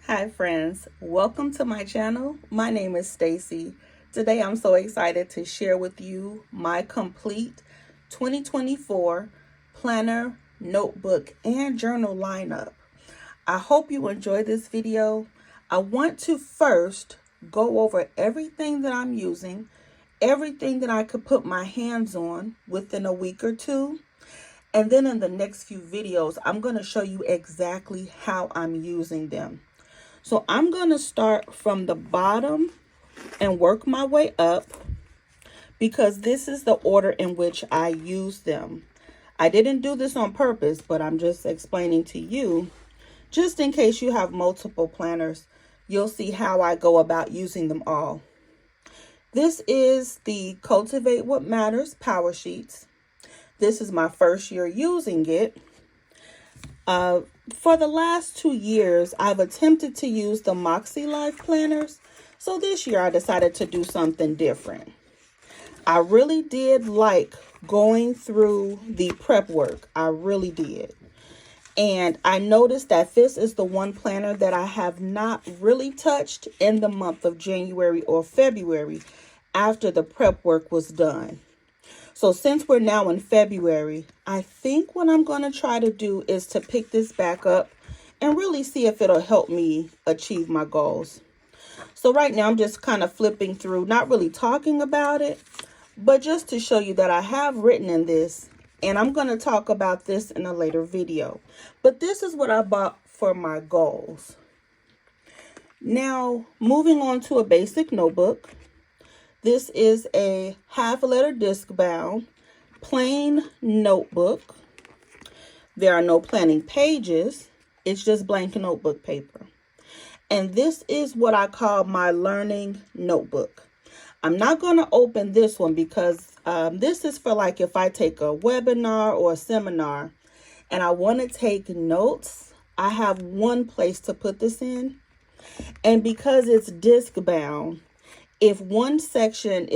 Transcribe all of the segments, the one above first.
Hi friends, welcome to my channel. My name is Stacy. Today I'm so excited to share with you my complete 2024 planner, notebook, and journal lineup. I hope you enjoy this video. I want to first go over everything that I'm using, everything that I could put my hands on within a week or two. And then in the next few videos, I'm going to show you exactly how I'm using them. So I'm going to start from the bottom and work my way up because this is the order in which I use them. I didn't do this on purpose, but I'm just explaining to you, just in case you have multiple planners, you'll see how I go about using them all. This is the Cultivate What Matters Power Sheets. This is my first year using it. For the last 2 years, I've attempted to use the Moxie Life planners. So this year I decided to do something different. I really did like going through the prep work. I really did. And I noticed that this is the one planner that I have not really touched in the month of January or February after the prep work was done. So since we're now in February, I think what I'm going to try to do is to pick this back up and really see if it'll help me achieve my goals. So right now I'm just kind of flipping through, not really talking about it, but just to show you that I have written in this, and I'm going to talk about this in a later video. But this is what I bought for my goals. Now, moving on to a basic notebook. This is a half-letter disc bound, plain notebook. There are no planning pages. It's just blank notebook paper. And this is what I call my learning notebook. I'm not going to open this one because this is for like if I take a webinar or a seminar and I want to take notes, I have one place to put this in. And because it's disc bound, if one section,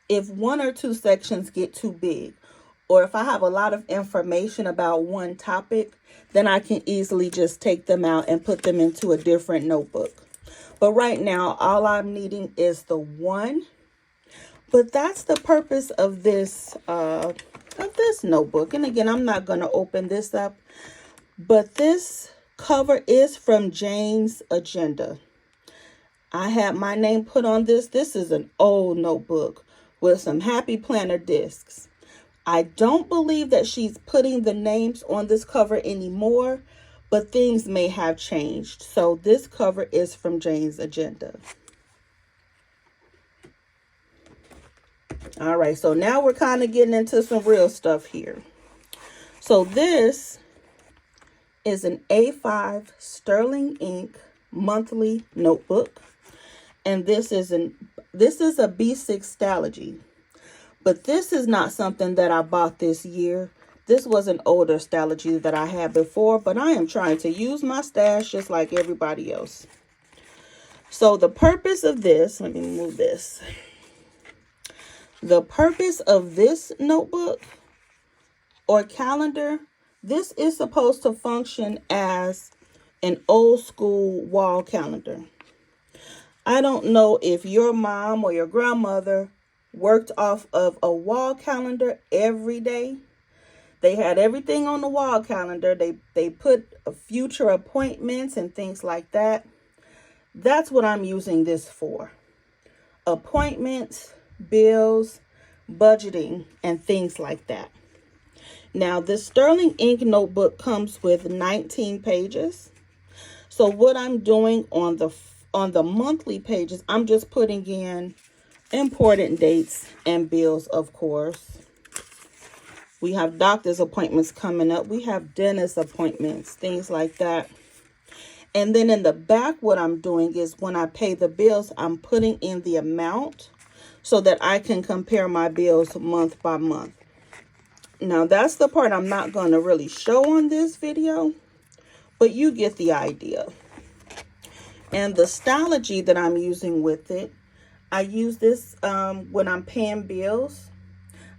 if one or two sections get too big, or if I have a lot of information about one topic, then I can easily just take them out and put them into a different notebook. But right now, all I'm needing is the one. But that's the purpose of this notebook. And again, I'm not going to open this up, but this cover is from Jane's Agenda. I had my name put on this. This is an old notebook with some Happy Planner discs. I don't believe that she's putting the names on this cover anymore, but things may have changed. So this cover is from Jane's Agenda. All right, so now we're kind of getting into some real stuff here. So this is an A5 Sterling ink monthly notebook. And this is a B6 Stalogy. But this is not something that I bought this year. This was an older Stalogy that I had before, but I am trying to use my stash just like everybody else. So the purpose of this, let me move this. The purpose of this notebook or calendar, this is supposed to function as an old school wall calendar. I don't know if your mom or your grandmother worked off of a wall calendar every day. They had everything on the wall calendar. They put future appointments and things like that. That's what I'm using this for. Appointments, bills, budgeting, and things like that. Now, this Sterling ink notebook comes with 19 pages. So what I'm doing on the monthly pages, I'm just putting in important dates and bills, of course. We have doctor's appointments coming up. We have dentist appointments, things like that. And then in the back, what I'm doing is when I pay the bills, I'm putting in the amount so that I can compare my bills month by month. Now, that's the part I'm not going to really show on this video, but you get the idea. And the Stalogy that I'm using with it, I use this when I'm paying bills.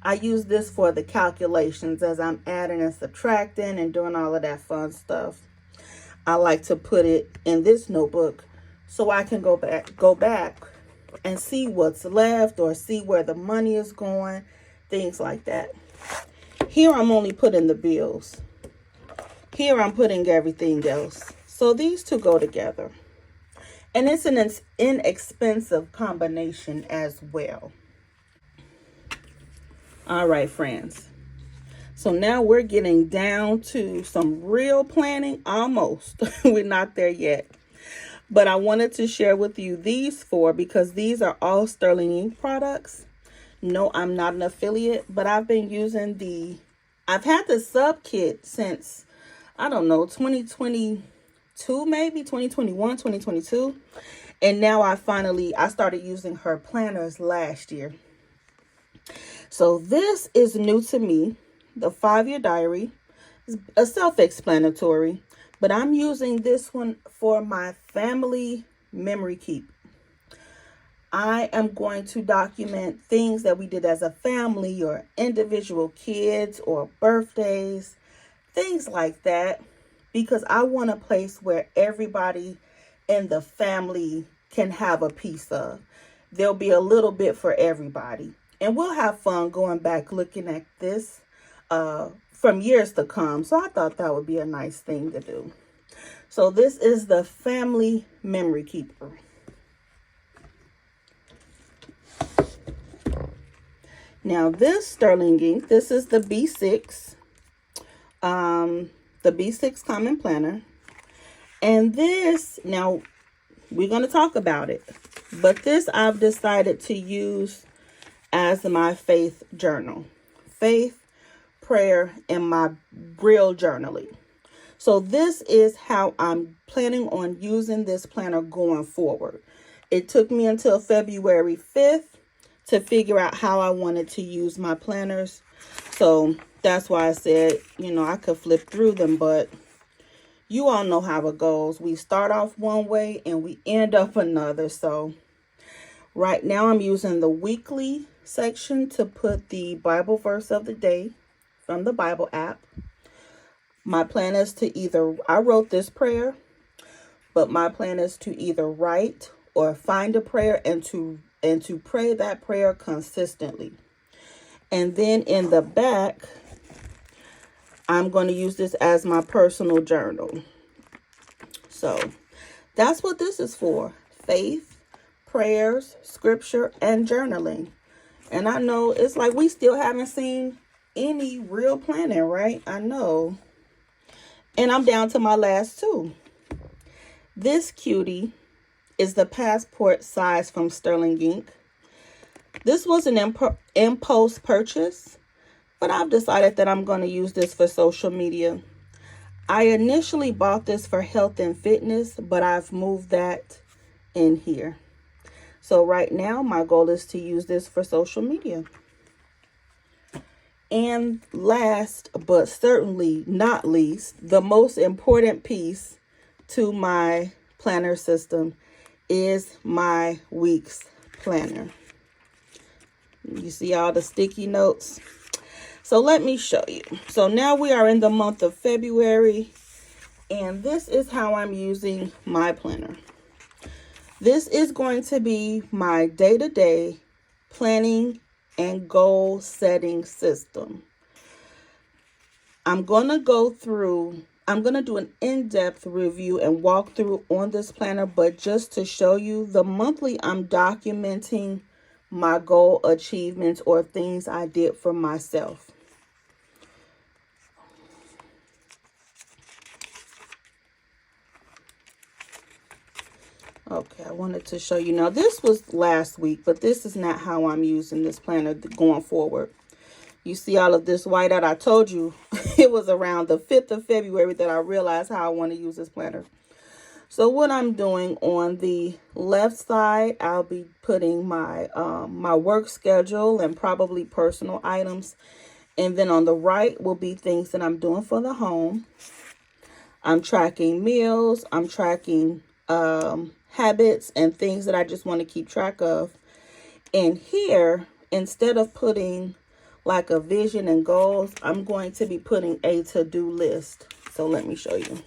I use this for the calculations as I'm adding and subtracting and doing all of that fun stuff. I like to put it in this notebook so I can go back and see what's left or see where the money is going, things like that. Here I'm only putting the bills. Here I'm putting everything else. So these two go together. And it's an inexpensive combination as well. All right, friends. So now we're getting down to some real planning. Almost. We're not there yet. But I wanted to share with you these four because these are all Sterling Ink products. No, I'm not an affiliate, but I've been using I've had the sub kit since, I don't know, 2022, maybe 2021, 2022. And now I started using her planners last year. So this is new to me, the 5-Year Diary. It's a self-explanatory, but I'm using this one for my family memory keep. I am going to document things that we did as a family or individual kids or birthdays, things like that, because I want a place where everybody in the family can have a piece of. There'll be a little bit for everybody. And we'll have fun going back looking at this from years to come. So I thought that would be a nice thing to do. So this is the Family Memory Keeper. Now this Sterling Ink, this is the B6. The B6 Common Planner. And this, now we're going to talk about it. But this I've decided to use as my faith journal. Faith, prayer, and my real journaling. So this is how I'm planning on using this planner going forward. It took me until February 5th to figure out how I wanted to use my planners. So that's why I said, I could flip through them, but you all know how it goes. We start off one way and we end up another. So right now I'm using the weekly section to put the Bible verse of the day from the Bible app. My plan is to I wrote this prayer, but my plan is to either write or find a prayer and to pray that prayer consistently. And then in the back, I'm going to use this as my personal journal. So that's what this is for. Faith, prayers, scripture, and journaling. And I know it's like we still haven't seen any real planning, right? I know. And I'm down to my last two. This cutie is the passport size from Sterling Ink. This was an impulse purchase, but I've decided that I'm going to use this for social media. I initially bought this for health and fitness, but I've moved that in here. So right now, my goal is to use this for social media. And last, but certainly not least, the most important piece to my planner system is my week's planner. You see all the sticky notes? So let me show you. So now we are in the month of February, and this is how I'm using my planner. This is going to be my day-to-day planning and goal setting system. I'm going to do an in-depth review and walkthrough on this planner, but just to show you, the monthly I'm documenting my goal achievements or things I did for myself. Okay, I wanted to show you. Now, this was last week, but this is not how I'm using this planner going forward. You see all of this white out. I told you it was around the 5th of February that I realized how I want to use this planner. So what I'm doing on the left side, I'll be putting my my work schedule and probably personal items. And then on the right will be things that I'm doing for the home. I'm tracking meals. I'm tracking habits and things that I just want to keep track of. And here, instead of putting like a vision and goals, I'm going to be putting a to-do list. So let me show you.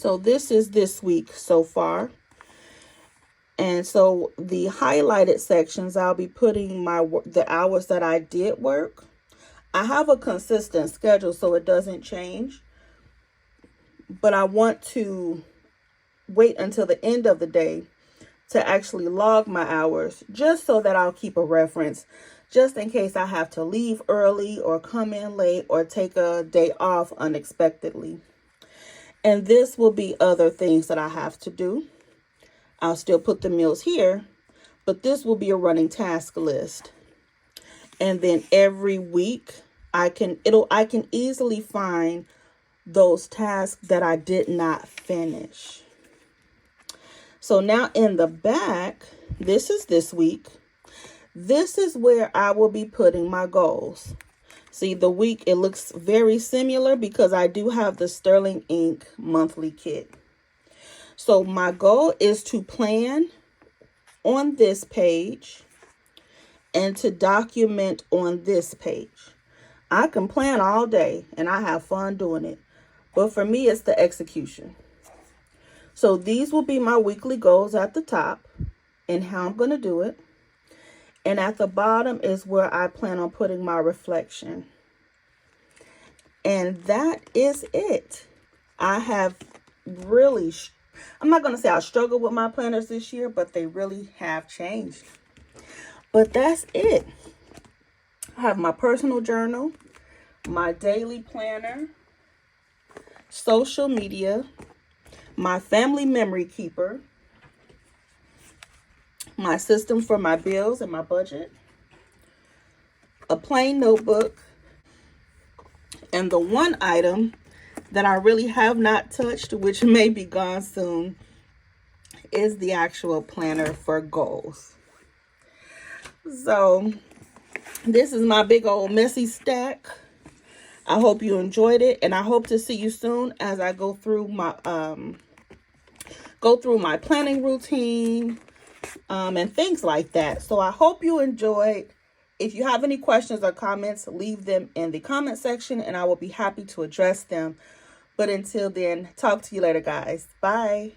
So this is this week so far. And so the highlighted sections, I'll be putting the hours that I did work. I have a consistent schedule, so it doesn't change. But I want to wait until the end of the day to actually log my hours, just so that I'll keep a reference, just in case I have to leave early or come in late or take a day off unexpectedly. And this will be other things that I have to do. I'll still put the meals here, but this will be a running task list. And then every week I can easily find those tasks that I did not finish. So now in the back, this is this week. This is where I will be putting my goals. See, the week, it looks very similar because I do have the Sterling Ink monthly kit. So my goal is to plan on this page and to document on this page. I can plan all day and I have fun doing it, but for me, it's the execution. So these will be my weekly goals at the top and how I'm going to do it. And at the bottom is where I plan on putting my reflection. And that is it. I have really, I'm not going to say I struggled with my planners this year, but they really have changed. But that's it. I have my personal journal, my daily planner, social media, my family memory keeper, my system for my bills and my budget, a plain notebook, and the one item that I really have not touched, which may be gone soon, is the actual planner for goals. So this is my big old messy stack. I hope you enjoyed it, and I hope to see you soon as I go through my planning routine and things like that. So I hope you enjoyed. If you have any questions or comments, leave them in the comment section and I will be happy to address them. But until then, talk to you later, guys. Bye.